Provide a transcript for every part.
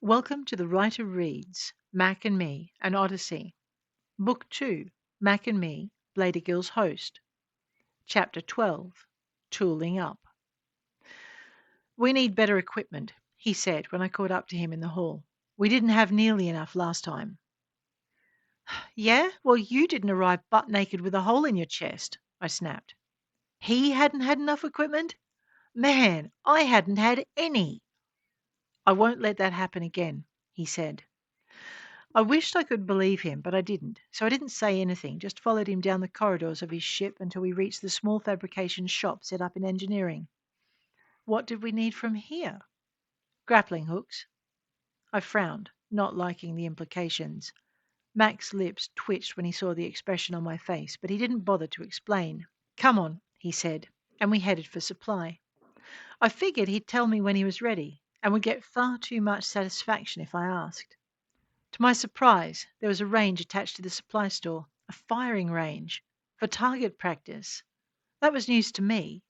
Welcome to the Writer Reads, Mack and Me, an Odyssey. Book 2, Mack and Me, Blaedergil's Host. Chapter 12, Tooling Up. We need better equipment, he said when I caught up to him in the hall. We didn't have nearly enough last time. Yeah? Well, you didn't arrive butt naked with a hole in your chest, I snapped. He hadn't had enough equipment? Man, I hadn't had any. I won't let that happen again, he said. I wished I could believe him, but I didn't, so I didn't say anything, just followed him down the corridors of his ship until we reached the small fabrication shop set up in engineering. What did we need from here? Grappling hooks. I frowned, not liking the implications. Mack's lips twitched when he saw the expression on my face, but he didn't bother to explain. Come on, he said, and we headed for supply. I figured he'd tell me when he was ready, and would get far too much satisfaction if I asked. To my surprise, there was a range attached to the supply store, a firing range, for target practice. That was news to me.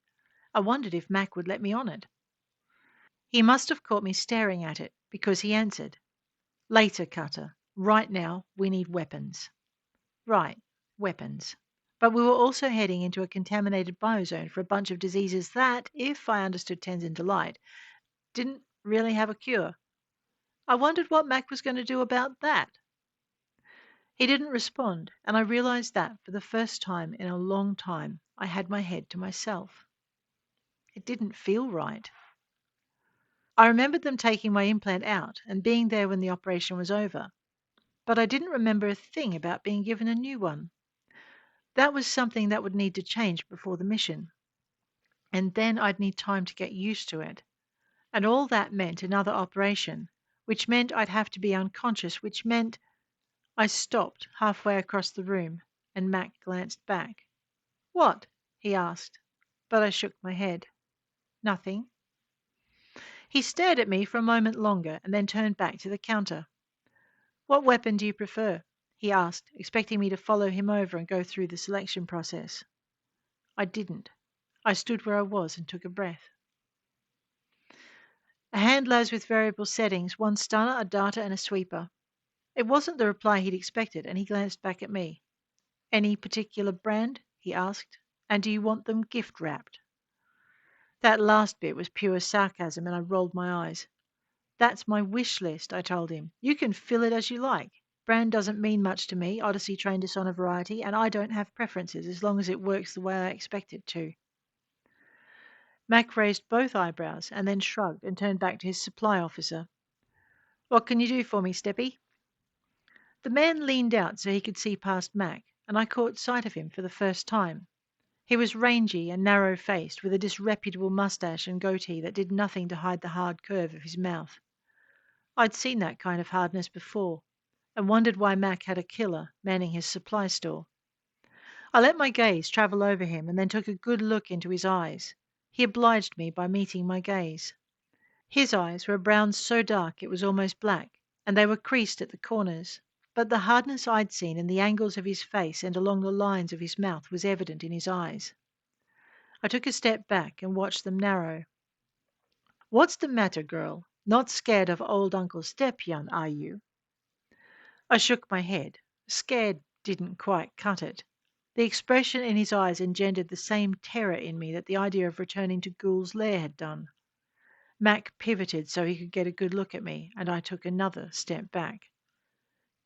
I wondered if Mack would let me on it. He must have caught me staring at it, because he answered, Later, Cutter. Right now, we need weapons. Right, weapons. But we were also heading into a contaminated biozone for a bunch of diseases that, if I understood Tenzin Delight, didn't really have a cure. I wondered what Mack was going to do about that. He didn't respond, and I realized that, for the first time in a long time, I had my head to myself. It didn't feel right. I remembered them taking my implant out and being there when the operation was over, but I didn't remember a thing about being given a new one. That was something that would need to change before the mission, and then I'd need time to get used to it. And all that meant another operation, which meant I'd have to be unconscious, which meant I stopped halfway across the room, and Mack glanced back. What? He asked, but I shook my head. Nothing. He stared at me for a moment longer and then turned back to the counter. What weapon do you prefer? He asked, expecting me to follow him over and go through the selection process. I didn't. I stood where I was and took a breath. A hand labs with variable settings, one stunner, a darter, and a sweeper. It wasn't the reply he'd expected, and he glanced back at me. Any particular brand? He asked. And do you want them gift wrapped? That last bit was pure sarcasm, and I rolled my eyes. That's my wish list, I told him. You can fill it as you like. Brand doesn't mean much to me. Odyssey trained us on a variety, and I don't have preferences as long as it works the way I expect it to. Mack raised both eyebrows and then shrugged and turned back to his supply officer. What can you do for me, Steppy? The man leaned out so he could see past Mack, and I caught sight of him for the first time. He was rangy and narrow-faced, with a disreputable moustache and goatee that did nothing to hide the hard curve of his mouth. I'd seen that kind of hardness before, and wondered why Mack had a killer manning his supply store. I let my gaze travel over him and then took a good look into his eyes. He obliged me by meeting my gaze. His eyes were a brown so dark it was almost black, and they were creased at the corners, but the hardness I'd seen in the angles of his face and along the lines of his mouth was evident in his eyes. I took a step back and watched them narrow. What's the matter, girl? Not scared of old Uncle Stepyan, are you? I shook my head. Scared didn't quite cut it. The expression in his eyes engendered the same terror in me that the idea of returning to Ghoul's Lair had done. Mack pivoted so he could get a good look at me, and I took another step back.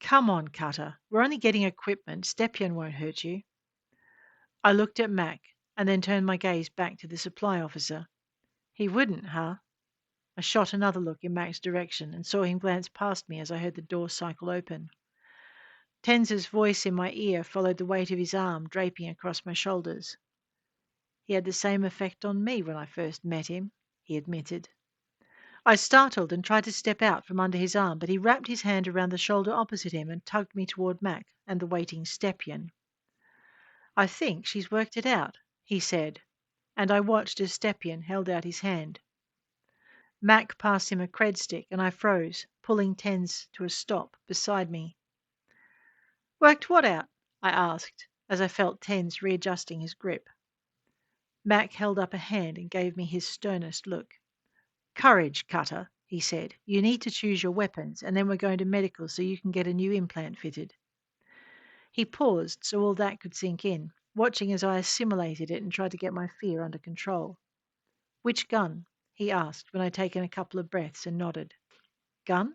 Come on, Cutter. We're only getting equipment. Stepyan won't hurt you. I looked at Mack and then turned my gaze back to the supply officer. He wouldn't, huh? I shot another look in Mack's direction and saw him glance past me as I heard the door cycle open. Tenz's voice in my ear followed the weight of his arm draping across my shoulders. He had the same effect on me when I first met him, he admitted. I startled and tried to step out from under his arm, but he wrapped his hand around the shoulder opposite him and tugged me toward Mack and the waiting Stepyan. I think she's worked it out, he said, and I watched as Stepyan held out his hand. Mack passed him a cred stick, and I froze, pulling Tenz to a stop beside me. Worked what out? I asked, as I felt Tenz readjusting his grip. Mack held up a hand and gave me his sternest look. Courage, Cutter. he said. You need to choose your weapons, and then we're going to medical so you can get a new implant fitted. He paused so all that could sink in, watching as I assimilated it and tried to get my fear under control. Which gun? He asked when I'd taken a couple of breaths and nodded. Gun?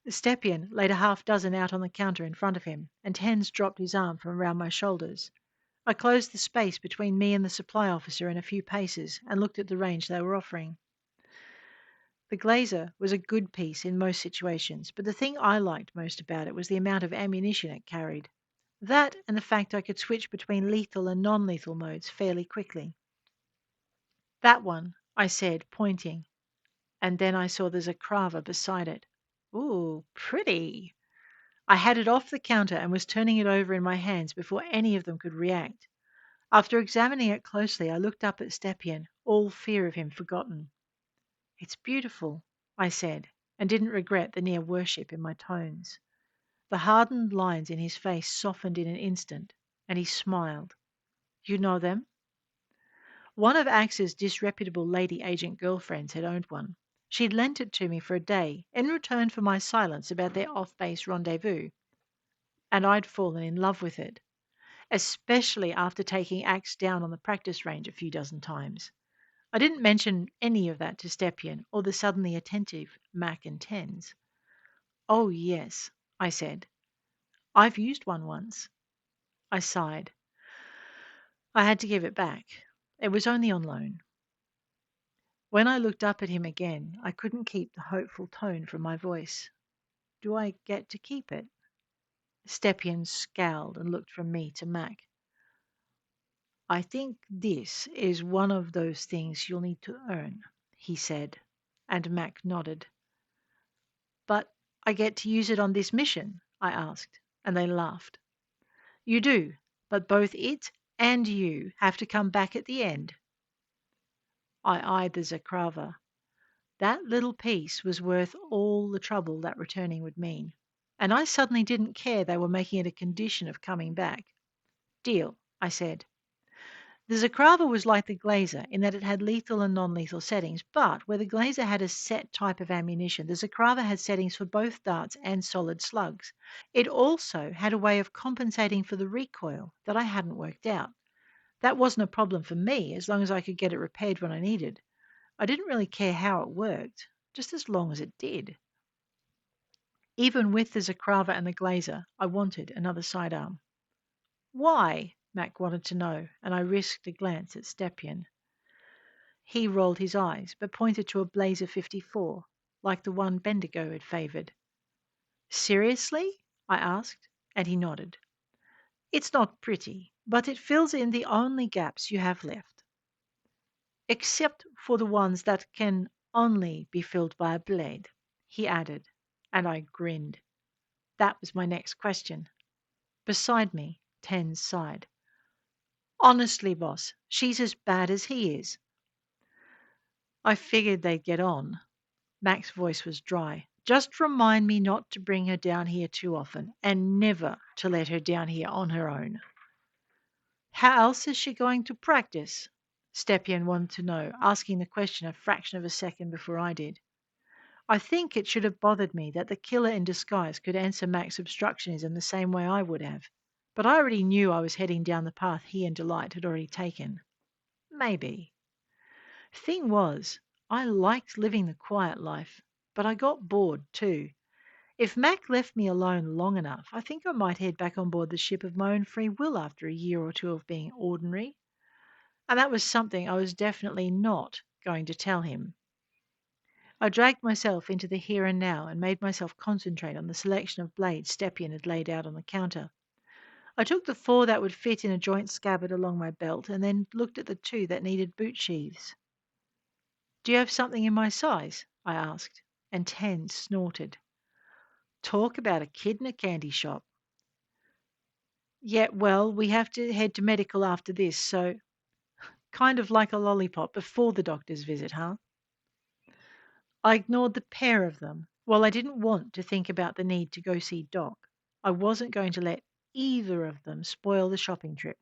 Stepien laid a half dozen out on the counter in front of him, and Tens dropped his arm from around my shoulders. I closed the space between me and the supply officer in a few paces and looked at the range they were offering. The Glazer was a good piece in most situations, but the thing I liked most about it was the amount of ammunition it carried. That and the fact I could switch between lethal and non-lethal modes fairly quickly. That one, I said, pointing, and then I saw the Zakrava beside it. Ooh, pretty. I had it off the counter and was turning it over in my hands before any of them could react. After examining it closely, I looked up at Stepien, all fear of him forgotten. It's beautiful, I said, and didn't regret the near worship in my tones. The hardened lines in his face softened in an instant, and he smiled. You know them? One of Axe's disreputable lady agent girlfriends had owned one. She'd lent it to me for a day in return for my silence about their off-base rendezvous, and I'd fallen in love with it, especially after taking Axe down on the practice range a few dozen times. I didn't mention any of that to Stepien or the suddenly attentive Mack and Tens. Oh, yes, I said. I've used one once. I sighed. I had to give it back. It was only on loan. When I looked up at him again, I couldn't keep the hopeful tone from my voice. Do I get to keep it? Stepien scowled and looked from me to Mac. I think this is one of those things you'll need to earn, he said, and Mac nodded. But I get to use it on this mission, I asked, and they laughed. You do, but both it and you have to come back at the end. I eyed the Zakrava. That little piece was worth all the trouble that returning would mean, and I suddenly didn't care they were making it a condition of coming back. Deal, I said. The Zakrava was like the Glazer in that it had lethal and non-lethal settings, but where the Glazer had a set type of ammunition, the Zakrava had settings for both darts and solid slugs. It also had a way of compensating for the recoil that I hadn't worked out. That wasn't a problem for me as long as I could get it repaired when I needed. I didn't really care how it worked, just as long as it did. Even with the Zakrava and the Glazer, I wanted another sidearm. Why? Mac wanted to know, and I risked a glance at Stepien. He rolled his eyes, but pointed to a Blazer 54, like the one Bendigo had favoured. Seriously? I asked, and he nodded. It's not pretty, but it fills in the only gaps you have left. Except for the ones that can only be filled by a blade, he added, and I grinned. That was my next question. Beside me, Tens sighed. Honestly, boss, she's as bad as he is. I figured they'd get on. Mac's voice was dry. Just remind me not to bring her down here too often, and never to let her down here on her own. How else is she going to practice? Stepien wanted to know, asking the question a fraction of a second before I did. I think it should have bothered me that the killer in disguise could answer Mac's obstructionism the same way I would have, but I already knew I was heading down the path he and Delight had already taken. Maybe. Thing was, I liked living the quiet life, but I got bored too. If Mac left me alone long enough, I think I might head back on board the ship of my own free will after a year or two of being ordinary. And that was something I was definitely not going to tell him. I dragged myself into the here and now and made myself concentrate on the selection of blades Stepien had laid out on the counter. I took the 4 that would fit in a joint scabbard along my belt and then looked at the 2 that needed boot sheaths. Do you have something in my size? I asked, and Ten snorted. Talk about a kid in a candy shop. Yeah, well, we have to head to medical after this, so kind of like a lollipop before the doctor's visit, huh? I ignored the pair of them. While I didn't want to think about the need to go see Doc, I wasn't going to let either of them spoil the shopping trip.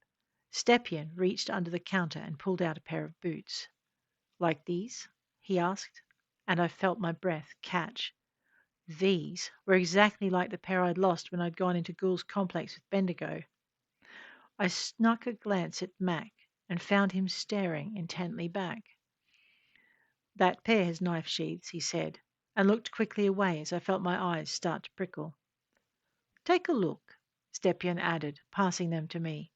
Stepien reached under the counter and pulled out a pair of boots. Like these? He asked. and I felt my breath catch. These were exactly like the pair I'd lost when I'd gone into Ghoul's complex with Bendigo. I snuck a glance at Mac and found him staring intently back. That pair has knife sheaths, he said, and looked quickly away as I felt my eyes start to prickle. Take a look, Stepien added, passing them to me.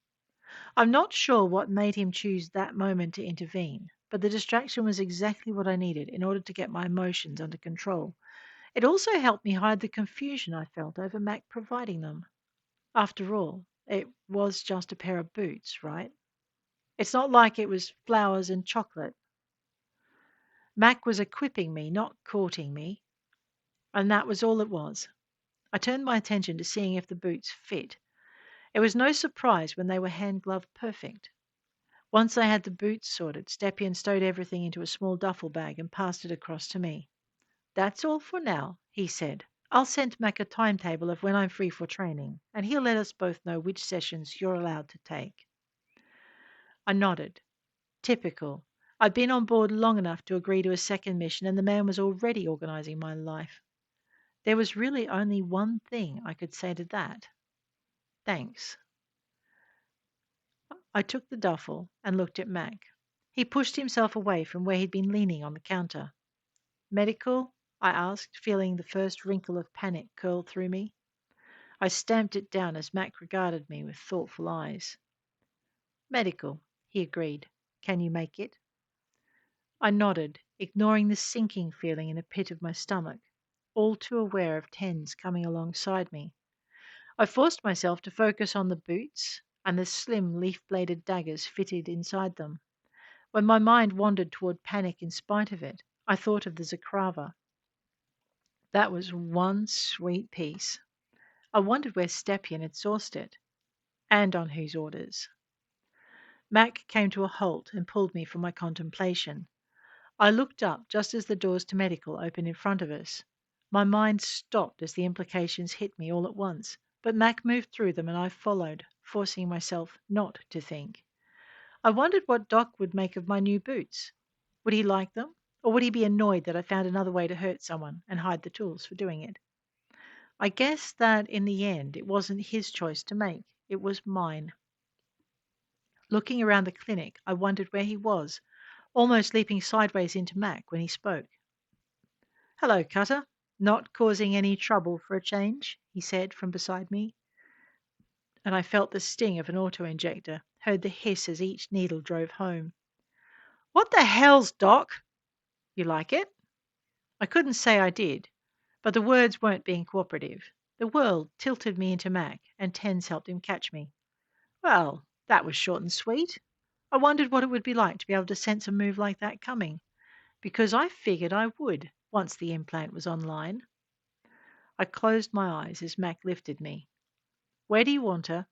I'm not sure what made him choose that moment to intervene, but the distraction was exactly what I needed in order to get my emotions under control. It also helped me hide the confusion I felt over Mac providing them. After all, it was just a pair of boots, right? It's not like it was flowers and chocolate. Mac was equipping me, not courting me, and that was all it was. I turned my attention to seeing if the boots fit. It was no surprise when they were hand gloved perfect. Once I had the boots sorted, Stepien stowed everything into a small duffel bag and passed it across to me. That's all for now, he said. I'll send Mac a timetable of when I'm free for training, and he'll let us both know which sessions you're allowed to take. I nodded. Typical. I'd been on board long enough to agree to a second mission, and the man was already organizing my life. There was really only one thing I could say to that. Thanks. I took the duffel and looked at Mac. He pushed himself away from where he'd been leaning on the counter. Medical? I asked, feeling the first wrinkle of panic curl through me. I stamped it down as Mac regarded me with thoughtful eyes. Medical, he agreed. Can you make it? I nodded, ignoring the sinking feeling in the pit of my stomach, all too aware of Tens coming alongside me. I forced myself to focus on the boots and the slim leaf-bladed daggers fitted inside them. When my mind wandered toward panic in spite of it, I thought of the Zakrava. That was one sweet piece. I wondered where Stepien had sourced it, and on whose orders. Mac came to a halt and pulled me from my contemplation. I looked up just as the doors to medical opened in front of us. My mind stopped as the implications hit me all at once, but Mac moved through them and I followed, forcing myself not to think. I wondered what Doc would make of my new boots. Would he like them, or would he be annoyed that I found another way to hurt someone and hide the tools for doing it? I guess that in the end it wasn't his choice to make, it was mine. Looking around the clinic, I wondered where he was, almost leaping sideways into Mac when he spoke. Hello, Cutter. Not causing any trouble for a change, he said from beside me, and I felt the sting of an auto-injector, heard the hiss as each needle drove home. What the hell's Doc? You like it? I couldn't say I did, but the words weren't being cooperative. The world tilted me into Mac, and Tens helped him catch me. Well, that was short and sweet. I wondered what it would be like to be able to sense a move like that coming, because I figured I would once the implant was online. I closed my eyes as Mac lifted me. Where do you want her?